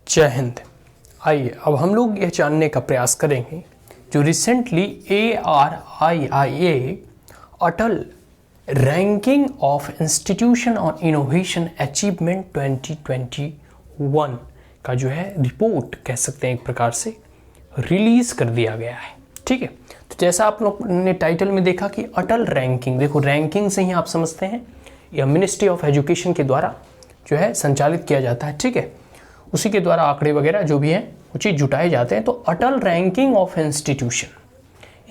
जय हिंद। आइए अब हम लोग यह जानने का प्रयास करेंगे जो recently ARIIA Atal ranking of institution on innovation achievement 2021 का जो है रिपोर्ट कह सकते हैं एक प्रकार से रिलीज कर दिया गया है। ठीक है, तो जैसा आप लोग ने टाइटल में देखा कि अटल रैंकिंग, देखो रैंकिंग से ही आप समझते हैं यह मिनिस्ट्री ऑफ एजुकेशन के द्वारा जो है संचालित किया जाता है। ठीक है, उसी के द्वारा आंकड़े वगैरह जो भी हैं वो चीज़ जुटाए जाते हैं। तो अटल रैंकिंग ऑफ इंस्टीट्यूशन,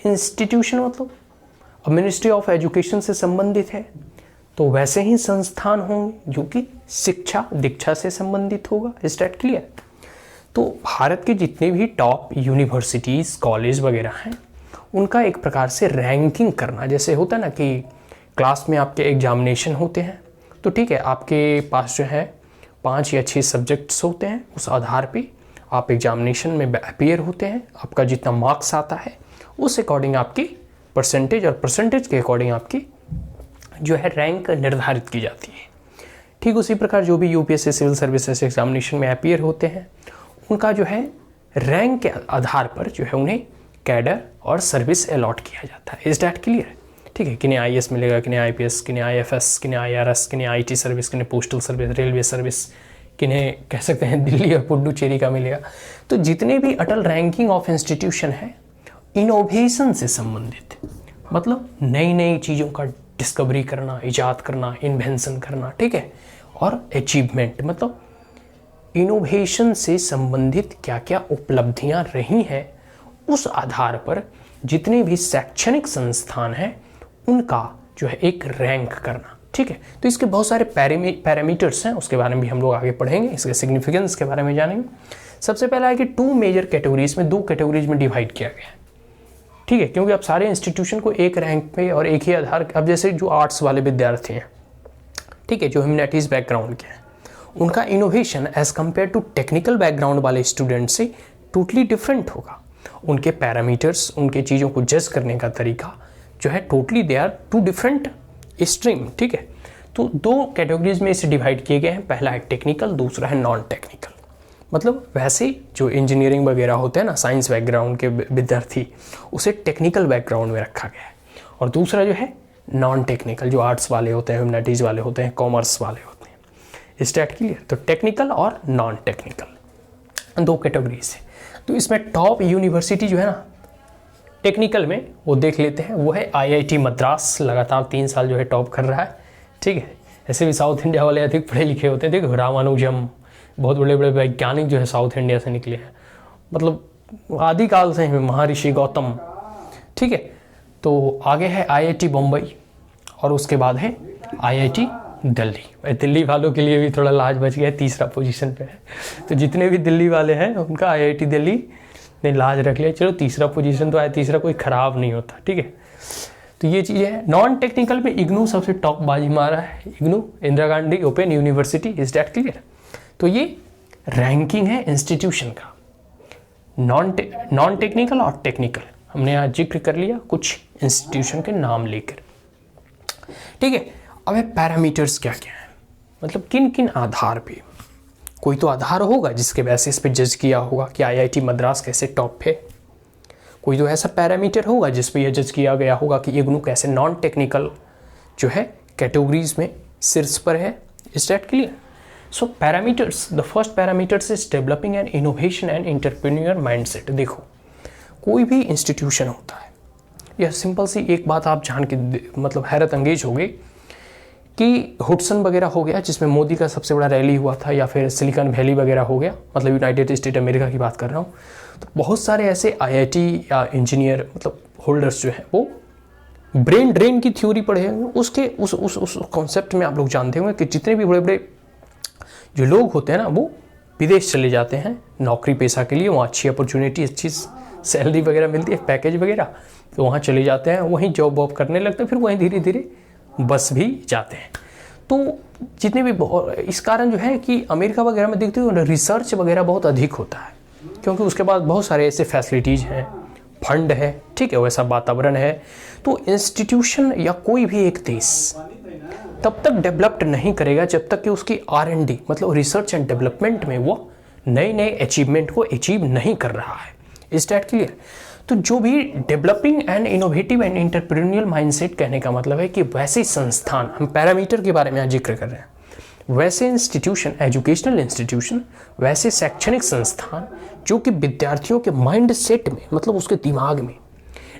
इंस्टीट्यूशन मतलब अब मिनिस्ट्री ऑफ एजुकेशन से संबंधित है, तो वैसे ही संस्थान होंगे जो कि शिक्षा दीक्षा से संबंधित होगा। Is that clear? तो भारत के जितने भी टॉप यूनिवर्सिटीज़ कॉलेज वगैरह हैं उनका एक प्रकार से रैंकिंग करना, जैसे होता है ना कि क्लास में आपके एग्जामिनेशन होते हैं, तो ठीक है आपके पास जो है 5 या 6 सब्जेक्ट्स होते हैं, उस आधार पे आप एग्जामिनेशन में अपीयर होते हैं। आपका जितना मार्क्स आता है उस अकॉर्डिंग आपकी परसेंटेज और परसेंटेज के अकॉर्डिंग आपकी जो है रैंक निर्धारित की जाती है। ठीक उसी प्रकार जो भी यूपीएससी सिविल सर्विसेज एग्जामिनेशन में अपीयर होते हैं उनका जो है रैंक के आधार पर जो है उन्हें कैडर और सर्विस अलॉट किया जाता है। Is that clear? ठीक है, किन्हें आईएएस मिलेगा, किन्हें आईपीएस, किन्हें आईएफएस, किन्हें आईआरएस, किन्हें आईटी सर्विस, किन्हें पोस्टल सर्विस, रेलवे सर्विस, किन्हें कह सकते हैं दिल्ली और पुडुचेरी का मिलेगा। तो जितने भी अटल रैंकिंग ऑफ इंस्टीट्यूशन है इनोवेशन से संबंधित, मतलब नई नई चीज़ों का डिस्कवरी करना, इजाद करना, इन्वेंशन करना, ठीक है, और अचीवमेंट मतलब इनोवेशन से संबंधित क्या क्या उपलब्धियां रही हैं उस आधार पर जितने भी शैक्षणिक संस्थान हैं उनका जो है एक रैंक करना। ठीक है, तो इसके बहुत सारे पैरामीटर्स हैं, उसके बारे में भी हम लोग आगे पढ़ेंगे, इसके सिग्निफिकेंस के बारे में जानेंगे। सबसे पहला है कि 2 मेजर कैटेगरीज में, 2 कैटेगरीज में डिवाइड किया गया है। ठीक है, क्योंकि अब सारे इंस्टीट्यूशन को एक रैंक पे और एक ही आधार, अब जैसे जो आर्ट्स वाले विद्यार्थी हैं, ठीक है, जो ह्यूमैनिटीज़ बैकग्राउंड के हैं, उनका innovation as compare to technical background वाले स्टूडेंट से टोटली डिफरेंट होगा। उनके पैरामीटर्स, उनके चीज़ों को जज करने का तरीका जो है totally they are 2 different stream. ठीक है, तो 2 कैटेगरीज में इसे डिवाइड किए गए हैं। पहला है टेक्निकल, दूसरा है नॉन टेक्निकल। मतलब वैसे जो इंजीनियरिंग वगैरह होते हैं ना, साइंस बैकग्राउंड के विद्यार्थी, उसे टेक्निकल बैकग्राउंड में रखा गया है, और दूसरा जो है नॉन टेक्निकल, जो आर्ट्स वाले होते हैं, ह्यूमैनिटीज़ वाले होते हैं, कॉमर्स वाले होते हैं। इस डैट क्लियर? तो टेक्निकल और नॉन टेक्निकल 2 कैटेगरीज है। तो इसमें टॉप यूनिवर्सिटी जो है ना टेक्निकल में वो देख लेते हैं, वो है IIT मद्रास, लगातार 3 साल जो है टॉप कर रहा है। ठीक है, ऐसे भी साउथ इंडिया वाले अधिक पढ़े लिखे होते हैं। देखो रामानुजम, बहुत बड़े बड़े वैज्ञानिक जो है साउथ इंडिया से निकले हैं, मतलब आदिकाल से ही, महर्षि गौतम। ठीक है, तो आगे है IIT बम्बई और उसके बाद है IIT दिल्ली। दिल्ली वालों के लिए भी थोड़ा लाज बच गया, तीसरा पोजीशन पे है। तो जितने भी दिल्ली वाले हैं उनका IIT दिल्ली ने लाज रख लिया, चलो तीसरा पोजीशन तो आया, तीसरा कोई खराब नहीं होता। ठीक है, तो ये चीज़ है। नॉन टेक्निकल में इग्नू सबसे टॉप बाजी मारा है, IGNOU Indira Gandhi open university. Is that clear? तो ये रैंकिंग है इंस्टीट्यूशन का, नॉन टेक्निकल और टेक्निकल। हमने यहाँ जिक्र कर लिया कुछ इंस्टीट्यूशन के नाम लेकर। ठीक है, अब पैरामीटर्स क्या क्या है, मतलब किन किन आधार पे, कोई तो आधार होगा जिसके बेसिस पे जज किया होगा कि IIT मद्रास कैसे टॉप है। कोई तो ऐसा पैरामीटर होगा जिस पे यह जज किया गया होगा कि इग्नू कैसे नॉन टेक्निकल जो है कैटेगरीज में शीर्ष पर है। Is that clear? So parameters, the first parameters is developing N innovation and entrepreneur mindset. देखो कोई भी इंस्टीट्यूशन होता है, यह सिंपल सी एक बात आप जान के मतलब हैरत अंगेज हो गई कि हुडसन वगैरह हो गया जिसमें मोदी का सबसे बड़ा रैली हुआ था, या फिर सिलिकॉन वैली वगैरह हो गया, मतलब यूनाइटेड स्टेट अमेरिका की बात कर रहा हूँ। तो बहुत सारे ऐसे IIT या इंजीनियर मतलब होल्डर्स जो हैं वो ब्रेन ड्रेन की थ्योरी पढ़े होंगे, उसके उस कॉन्सेप्ट में आप लोग जानते होंगे कि जितने भी बड़े बड़े जो लोग होते हैं ना वो विदेश चले जाते हैं नौकरी पेशा के लिए, वहाँ अच्छी अपॉर्चुनिटी, अच्छी सैलरी वगैरह मिलती है, पैकेज वगैरह, तो वहाँ चले जाते हैं, वहीं जॉब वॉब करने लगते हैं, फिर वहीं धीरे धीरे बस भी जाते हैं। तो जितने भी इस कारण जो है कि अमेरिका वगैरह में देखते हो रिसर्च वगैरह बहुत अधिक होता है, क्योंकि उसके बाद बहुत सारे ऐसे फैसिलिटीज़ हैं, फंड है, ठीक है, वैसा वातावरण है। तो इंस्टीट्यूशन या कोई भी एक देश तब तक डेवलप्ड नहीं करेगा जब तक कि उसकी R&D मतलब रिसर्च एंड डेवलपमेंट में वो नए नए अचीवमेंट को अचीव नहीं कर रहा है। Is that clear? तो जो भी developing and innovative and entrepreneurial mindset, कहने का मतलब है कि वैसे संस्थान, हम पैरामीटर के बारे में आज जिक्र कर रहे हैं, वैसे इंस्टीट्यूशन, एजुकेशनल इंस्टीट्यूशन, वैसे शैक्षणिक संस्थान जो कि विद्यार्थियों के माइंड सेट में, मतलब उसके दिमाग में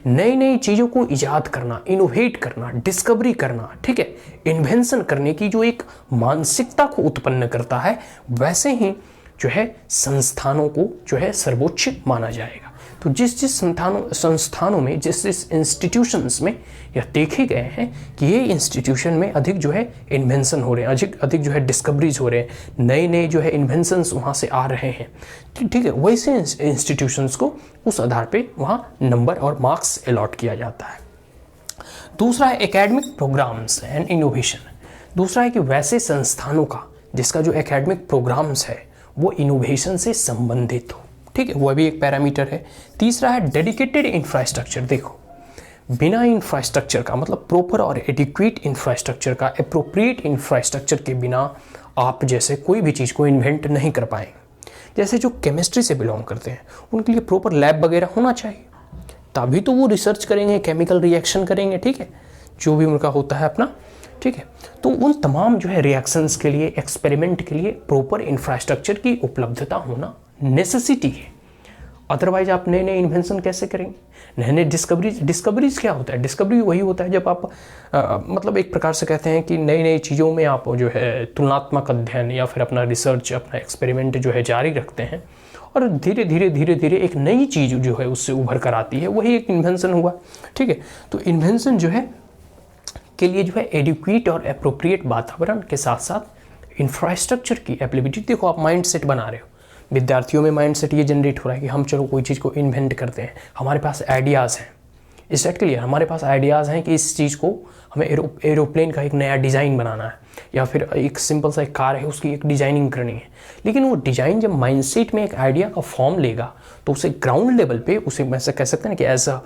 नई नई चीज़ों को ईजाद करना, इनोवेट करना, डिस्कवरी करना, ठीक है, इन्वेंशन करने की जो एक मानसिकता को उत्पन्न करता है, वैसे ही जो है संस्थानों को जो है सर्वोच्च माना जाएगा। तो जिस जिस संस्थानों में, जिस इंस्टीट्यूशंस में यह देखे गए हैं कि ये इंस्टीट्यूशन में अधिक जो है इन्वेंशन हो रहे हैं, अधिक जो है डिस्कवरीज हो रहे हैं, नए नए जो है इन्वेंशंस वहाँ से आ रहे हैं, ठीक है, वैसे इंस्टीट्यूशंस को उस आधार पे वहाँ नंबर और मार्क्स अलॉट किया जाता है। दूसरा है एकेडमिक प्रोग्राम्स एंड इनोवेशन। दूसरा है कि वैसे संस्थानों का जिसका जो एकेडमिक प्रोग्राम्स है वो इनोवेशन से संबंधित हो, ठीक है, वह भी एक पैरामीटर है। तीसरा है डेडिकेटेड इंफ्रास्ट्रक्चर। देखो, बिना इंफ्रास्ट्रक्चर का, मतलब प्रॉपर और एडिक्वेट इंफ्रास्ट्रक्चर का, एप्रोप्रिएट इंफ्रास्ट्रक्चर के बिना आप जैसे कोई भी चीज़ को इन्वेंट नहीं कर पाएंगे। जैसे जो केमिस्ट्री से बिलोंग करते हैं उनके लिए प्रॉपर लैब वगैरह होना चाहिए, तभी तो वो रिसर्च करेंगे, केमिकल रिएक्शन करेंगे, ठीक है, जो भी उनका होता है अपना, ठीक है। तो उन तमाम जो है रिएक्शंस के लिए, एक्सपेरिमेंट के लिए प्रॉपर इंफ्रास्ट्रक्चर की उपलब्धता होना नेसेसिटी है। अदरवाइज आप नए नए इन्वेंशन कैसे करेंगे? नए नए डिस्कवरीज क्या होता है? डिस्कवरी वही होता है जब आप मतलब एक प्रकार से कहते हैं कि नई नई चीज़ों में आप जो है तुलनात्मक अध्ययन या फिर अपना रिसर्च, अपना एक्सपेरिमेंट जो है जारी रखते हैं और धीरे धीरे एक नई चीज़ जो है उससे उभर कर आती है, वही एक इन्वेंशन हुआ, ठीक है। तो इन्वेंशन जो है के लिए जो है एडिक्वेट और एप्रोप्रिएट वातावरण के साथ साथ इंफ्रास्ट्रक्चर की एबिलिटी। देखो, आप माइंड सेट बना रहे हो, विद्यार्थियों में माइंड सेट ये जनरेट हो रहा है कि हम चलो कोई चीज़ को इन्वेंट करते हैं, हमारे पास आइडियाज़ हैं, इस सेट के लिए हमारे पास आइडियाज़ हैं कि इस चीज़ को हमें एरोप्लेन का एक नया डिज़ाइन बनाना है, या फिर एक सिंपल सा एक कार है उसकी एक डिज़ाइनिंग करनी है। लेकिन वो डिज़ाइन जब माइंडसेट में एक आइडिया का फॉर्म लेगा तो उसे ग्राउंड लेवल पे, उसे ऐसा कह सकते हैं कि ऐसा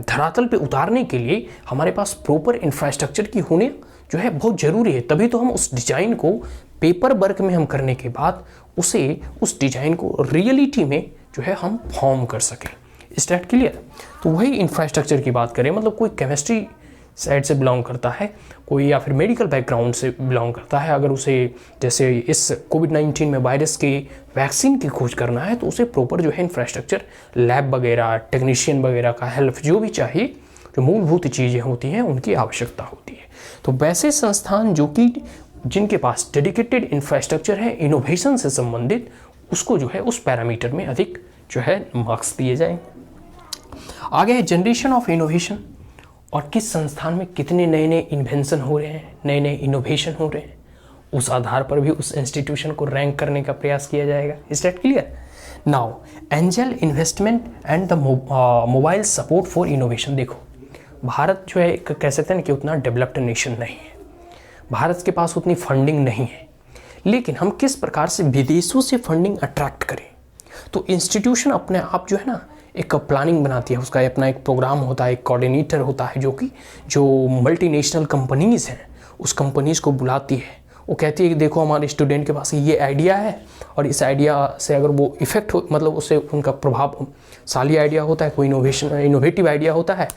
धरातल पे उतारने के लिए हमारे पास प्रॉपर इंफ्रास्ट्रक्चर की होने जो है बहुत ज़रूरी है। तभी तो हम उस डिज़ाइन को पेपर वर्क में हम करने के बाद उसे, उस डिज़ाइन को रियलिटी में जो है हम फॉर्म कर सकें। State clear? तो वही इंफ्रास्ट्रक्चर की बात करें, मतलब कोई केमिस्ट्री साइड से बिलोंग करता है, कोई या फिर मेडिकल बैकग्राउंड से बिलोंग करता है, अगर उसे जैसे इस कोविड-19 में वायरस के वैक्सीन की खोज करना है तो उसे प्रॉपर जो है इंफ्रास्ट्रक्चर, लैब वगैरह, टेक्नीशियन वगैरह का हेल्प जो भी चाहिए, जो मूलभूत चीज़ें होती हैं उनकी आवश्यकता होती है। तो वैसे संस्थान जो कि जिनके पास डेडिकेटेड इंफ्रास्ट्रक्चर है इनोवेशन से संबंधित, उसको जो है उस पैरामीटर में अधिक जो है मार्क्स दिए जाएंगे। आगे है जनरेशन ऑफ इनोवेशन, और किस संस्थान में कितने नए नए इन्वेंशन हो रहे हैं, नए नए इनोवेशन हो रहे हैं, उस आधार पर भी उस इंस्टीट्यूशन को रैंक करने का प्रयास किया जाएगा। Is that clear? Now angel investment and the mobile support for innovation. देखो, भारत जो है कह सकते हैं कि उतना डेवलप्ड नेशन नहीं है, भारत के पास उतनी फंडिंग नहीं है, लेकिन हम किस प्रकार से विदेशों से फंडिंग अट्रैक्ट करें। तो इंस्टीट्यूशन अपने आप जो है ना एक प्लानिंग बनाती है, उसका अपना एक प्रोग्राम होता है, एक कोऑर्डिनेटर होता है जो मल्टीनेशनल कंपनीज़ हैं उस कंपनीज़ को बुलाती है। वो कहती है कि देखो हमारे स्टूडेंट के पास ये आइडिया है और इस आइडिया से अगर वो इफेक्ट हो, मतलब उससे उनका प्रभावशाली आइडिया होता है, कोई इनोवेटिव आइडिया होता है,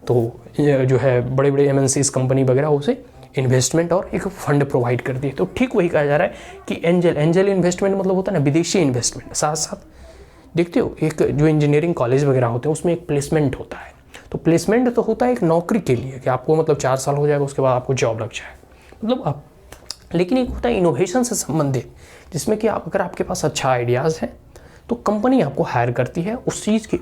तो जो है बड़े बड़े MNCs कंपनी वगैरह उसे इन्वेस्टमेंट और एक फंड प्रोवाइड करती है। तो ठीक वही कहा जा रहा है कि एंजल इन्वेस्टमेंट मतलब होता है ना विदेशी इन्वेस्टमेंट। साथ साथ देखते हो एक जो इंजीनियरिंग कॉलेज वगैरह होते हैं उसमें एक प्लेसमेंट होता है, तो प्लेसमेंट तो होता है एक नौकरी के लिए कि आपको मतलब 4 साल हो जाएगा, उसके बाद आपको जॉब लग जाएगा, मतलब आप, लेकिन एक होता है इनोवेशन से संबंधित, जिसमें कि आप अगर आपके पास अच्छा आइडियाज़ है तो कंपनी आपको हायर करती है उस चीज़ की,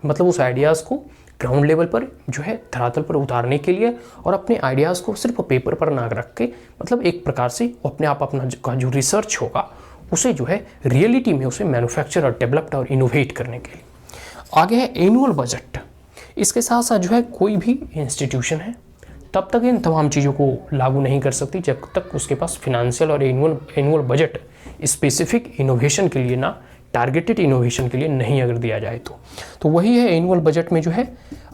मतलब उस आइडियाज़ को ग्राउंड लेवल पर जो है धरातल पर उतारने के लिए, और अपने आइडियाज़ को सिर्फ पेपर पर ना रख के, मतलब एक प्रकार से अपने आप अपना जो रिसर्च होगा उसे जो है रियलिटी में उसे मैन्युफैक्चर और डेवलप्ड और इनोवेट करने के लिए। आगे है एनुअल बजट। इसके साथ साथ जो है कोई भी इंस्टीट्यूशन है तब तक इन तमाम चीज़ों को लागू नहीं कर सकती जब तक उसके पास फिनेंशियल और एनुअल बजट स्पेसिफिक इनोवेशन के लिए ना टारगेटेड इनोवेशन के लिए नहीं अगर दिया जाए तो वही है एनुअल बजट में जो है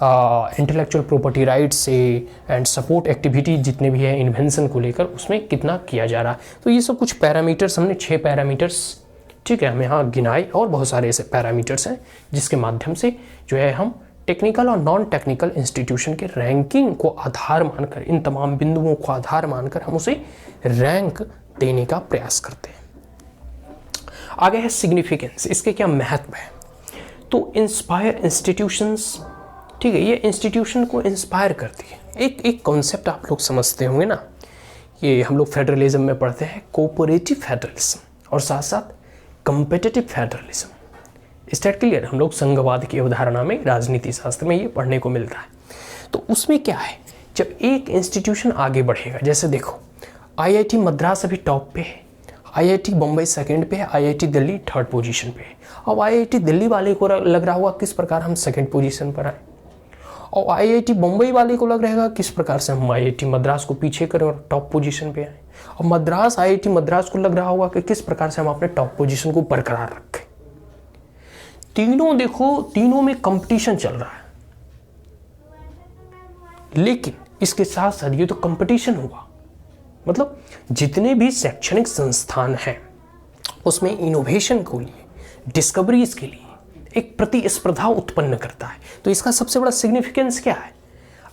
इंटेलेक्चुअल प्रॉपर्टी राइट्स से एंड सपोर्ट एक्टिविटी जितने भी है इन्वेंशन को लेकर उसमें कितना किया जा रहा है। तो ये सब कुछ पैरामीटर्स हमने 6 पैरामीटर्स ठीक है, हम यहाँ गिनाए और बहुत सारे ऐसे पैरामीटर्स हैं जिसके माध्यम से जो है हम टेक्निकल और नॉन टेक्निकल इंस्टीट्यूशन के रैंकिंग को आधार मानकर, इन तमाम बिंदुओं को आधार मानकर हम उसे रैंक देने का प्रयास करते हैं। आगे है सिग्निफिकेंस, इसके क्या महत्व है। तो इंस्पायर इंस्टीट्यूशंस, ठीक है, ये इंस्टीट्यूशन को इंस्पायर करती है। एक कॉन्सेप्ट आप लोग समझते होंगे ना, ये हम लोग फेडरलिज्म में पढ़ते हैं, कोऑपरेटिव फेडरलिज्म और साथ साथ कॉम्पिटिटिव फेडरलिज्म। स्टेट क्लियर, हम लोग संघवाद की अवधारणा में राजनीति शास्त्र में ये पढ़ने को मिलता है। तो उसमें क्या है, जब एक इंस्टीट्यूशन आगे बढ़ेगा, जैसे देखो आईआईटी मद्रास अभी टॉप पे है, आईआईटी बम्बई सेकंड पे है, आईआईटी दिल्ली थर्ड पोजीशन पे है। अब आईआईटी दिल्ली वाले को लग रहा होगा किस प्रकार हम सेकंड पोजीशन पर आए, और आईआईटी बम्बई वाले को लग रहेगा किस प्रकार से हम आईआईटी मद्रास को पीछे करें और टॉप पोजीशन पे आए, और मद्रास आईआईटी मद्रास को लग रहा होगा कि किस प्रकार से हम अपने टॉप पोजीशन को बरकरार रखें। तीनों देखो, तीनों में कंपटीशन चल रहा है, लेकिन इसके साथ साथ ये तो कंपटीशन हुआ, मतलब जितने भी शैक्षणिक संस्थान हैं उसमें इनोवेशन को लिए, डिस्कवरीज के लिए एक प्रतिस्पर्धा उत्पन्न करता है। तो इसका सबसे बड़ा सिग्निफिकेंस क्या है,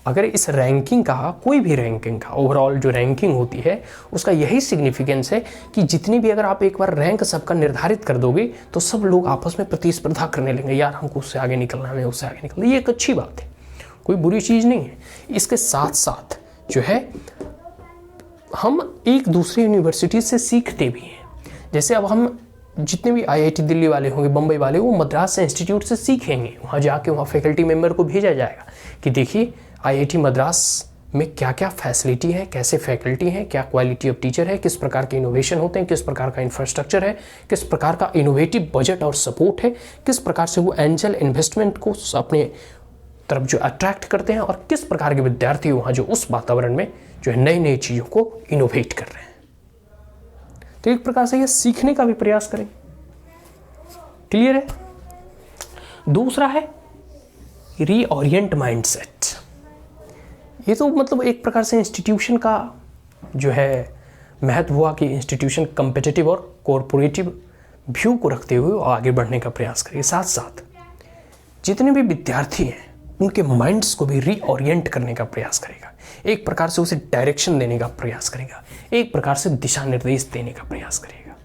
अगर इस रैंकिंग का, कोई भी रैंकिंग का ओवरऑल जो रैंकिंग होती है उसका यही सिग्निफिकेंस है कि जितनी भी, अगर आप एक बार रैंक सबका निर्धारित कर दोगे तो सब लोग आपस में प्रतिस्पर्धा करने लगेंगे, यार हमको उससे आगे निकलना है, उससे आगे निकलना। ये एक अच्छी बात है, कोई बुरी चीज़ नहीं है। इसके साथ साथ जो है हम एक दूसरे यूनिवर्सिटी से सीखते भी हैं। जैसे अब हम जितने भी आईआईटी दिल्ली वाले होंगे, बम्बई वाले, वो मद्रास इंस्टीट्यूट से सीखेंगे, वहाँ जाके वहाँ फैकल्टी मेंबर को भेजा जाएगा कि देखिए आईआईटी मद्रास में क्या क्या फैसिलिटी है, कैसे फैकल्टी है, क्या क्वालिटी ऑफ टीचर है, किस प्रकार के इनोवेशन होते हैं, किस प्रकार का इंफ्रास्ट्रक्चर है, किस प्रकार का इनोवेटिव बजट और सपोर्ट है, किस प्रकार से वो एंजल इन्वेस्टमेंट को अपने तरफ जो अट्रैक्ट करते हैं, और किस प्रकार के विद्यार्थी वहाँ जो उस वातावरण में जो है नई नई चीज़ों को इनोवेट कर रहे हैं। तो एक प्रकार से ये सीखने का भी प्रयास करें। क्लियर है। दूसरा है रीओरिएंट माइंडसेट। ये तो मतलब एक प्रकार से इंस्टीट्यूशन का जो है महत्व हुआ कि इंस्टीट्यूशन कॉम्पिटिटिव और कॉरपोरेटिव व्यू को रखते हुए आगे बढ़ने का प्रयास करें। साथ साथ जितने भी विद्यार्थी हैं उनके माइंड्स को भी रीओरिएंट करने का प्रयास करेगा, एक प्रकार से उसे डायरेक्शन देने का प्रयास करेगा, एक प्रकार से दिशा निर्देश देने का प्रयास करेगा।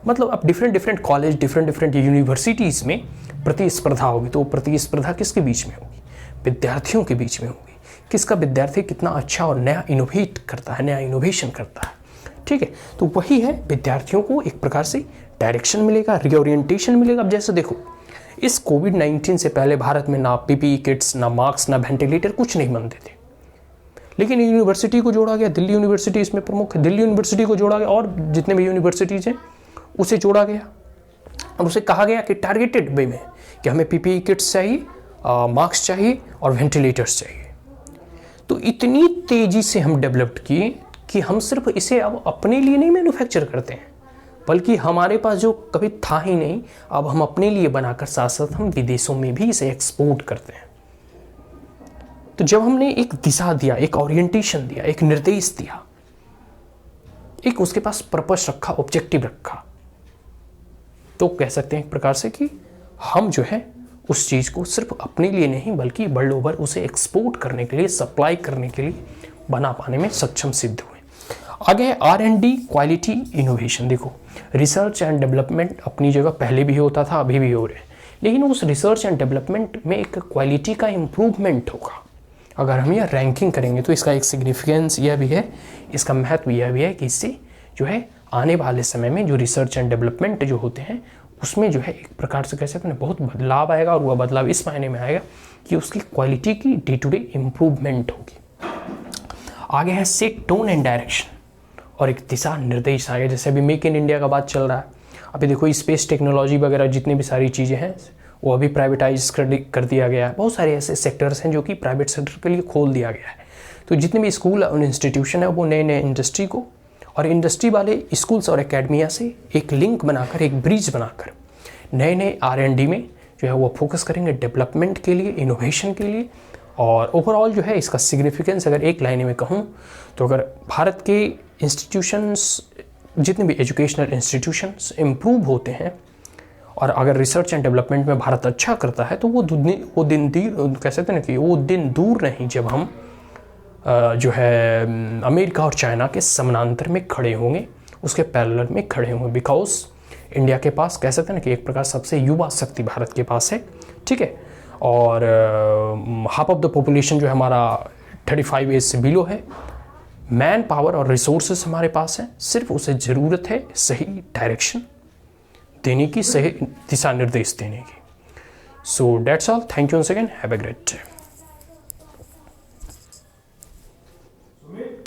मतलब अब डिफरेंट कॉलेज, डिफरेंट यूनिवर्सिटीज़ में प्रतिस्पर्धा होगी, तो प्रतिस्पर्धा किसके बीच में होगी? विद्यार्थियों के बीच में होगी। किसका विद्यार्थी कितना अच्छा और नया इनोवेट करता है, नया इनोवेशन करता है। ठीक है, तो वही है, विद्यार्थियों को एक प्रकार से डायरेक्शन मिलेगा, रीओरिएंटेशन मिलेगा। अब जैसे देखो, इस कोविड-19 से पहले भारत में ना पीपीई किट्स, ना मास्क, ना वेंटिलेटर, कुछ नहीं बनते थे, लेकिन यूनिवर्सिटी को जोड़ा गया। दिल्ली यूनिवर्सिटी इसमें प्रमुख है। दिल्ली यूनिवर्सिटी को जोड़ा गया और जितने भी यूनिवर्सिटीज़ हैं उसे जोड़ा गया और उसे कहा गया कि टारगेटेड वे में कि हमें पीपीई किट्स चाहिए, मास्क चाहिए और वेंटिलेटर्स चाहिए। तो इतनी तेज़ी से हम डेवलप्ड किए कि हम सिर्फ इसे अब अपने लिए नहीं मैन्युफैक्चर करते हैं, बल्कि हमारे पास जो कभी था ही नहीं, अब हम अपने लिए बनाकर साथ साथ हम विदेशों में भी इसे एक्सपोर्ट करते हैं। तो जब हमने एक दिशा दिया, एक ओरिएंटेशन दिया, एक निर्देश दिया, एक उसके पास पर्पस रखा, ऑब्जेक्टिव रखा, तो कह सकते हैं एक प्रकार से कि हम जो है उस चीज़ को सिर्फ अपने लिए नहीं बल्कि वर्ल्ड ओवर उसे एक्सपोर्ट करने के लिए, सप्लाई करने के लिए बना पाने में सक्षम सिद्ध हुए। आगे है R&D, क्वालिटी, इनोवेशन। देखो, रिसर्च एंड डेवलपमेंट अपनी जगह पहले भी होता था, अभी भी हो रहे हैं, लेकिन उस रिसर्च एंड डेवलपमेंट में एक क्वालिटी का इम्प्रूवमेंट होगा। अगर हम यह रैंकिंग करेंगे तो इसका एक सिग्निफिकेंस यह भी है, इसका महत्व यह भी है कि इससे जो है आने वाले समय में जो रिसर्च एंड डेवलपमेंट जो होते हैं उसमें जो है एक प्रकार से कह सकते हैं बहुत बदलाव आएगा, और वह बदलाव इस मायने में आएगा कि उसकी क्वालिटी की डे टू डे इम्प्रूवमेंट होगी। आगे है सेट टोन एंड डायरेक्शन, और एक दिशा निर्देश आएगा। जैसे अभी मेक इन इंडिया का बात चल रहा है, अभी देखो स्पेस टेक्नोलॉजी वगैरह जितनी भी सारी चीज़ें हैं वो अभी प्राइवेटाइज कर दिया गया है। बहुत सारे ऐसे सेक्टर्स हैं जो कि प्राइवेट सेक्टर के लिए खोल दिया गया है। तो जितने भी स्कूल और इंस्टीट्यूशन है वो नए नए इंडस्ट्री को और इंडस्ट्री वाले स्कूल्स और एकेडमिया से एक लिंक बनाकर, एक ब्रिज बनाकर नए नए R&D में जो है वो फोकस करेंगे डेवलपमेंट के लिए, इनोवेशन के लिए। और ओवरऑल जो है इसका सिग्निफिकेंस अगर एक लाइन में कहूँ तो अगर भारत के इंस्टीट्यूशंस जितने भी एजुकेशनल इंस्टीट्यूशंस इम्प्रूव होते हैं और अगर रिसर्च एंड डेवलपमेंट में भारत अच्छा करता है तो वो दिन कह सकते हैं ना कि वो दिन दूर नहीं जब हम जो है अमेरिका और चाइना के समानांतर में खड़े होंगे, उसके पैरेलल में खड़े होंगे। बिकॉज इंडिया के पास कह सकते हैं ना कि एक प्रकार सबसे युवा शक्ति भारत के पास है, ठीक है, और हाफ ऑफ द पॉपुलेशन जो है हमारा 35 एज से बिलो है। मैन पावर और रिसोर्सेस हमारे पास हैं, सिर्फ उसे ज़रूरत है सही डायरेक्शन देने की, सही दिशा निर्देश देने की। So that's all, thank you once again, have a great day.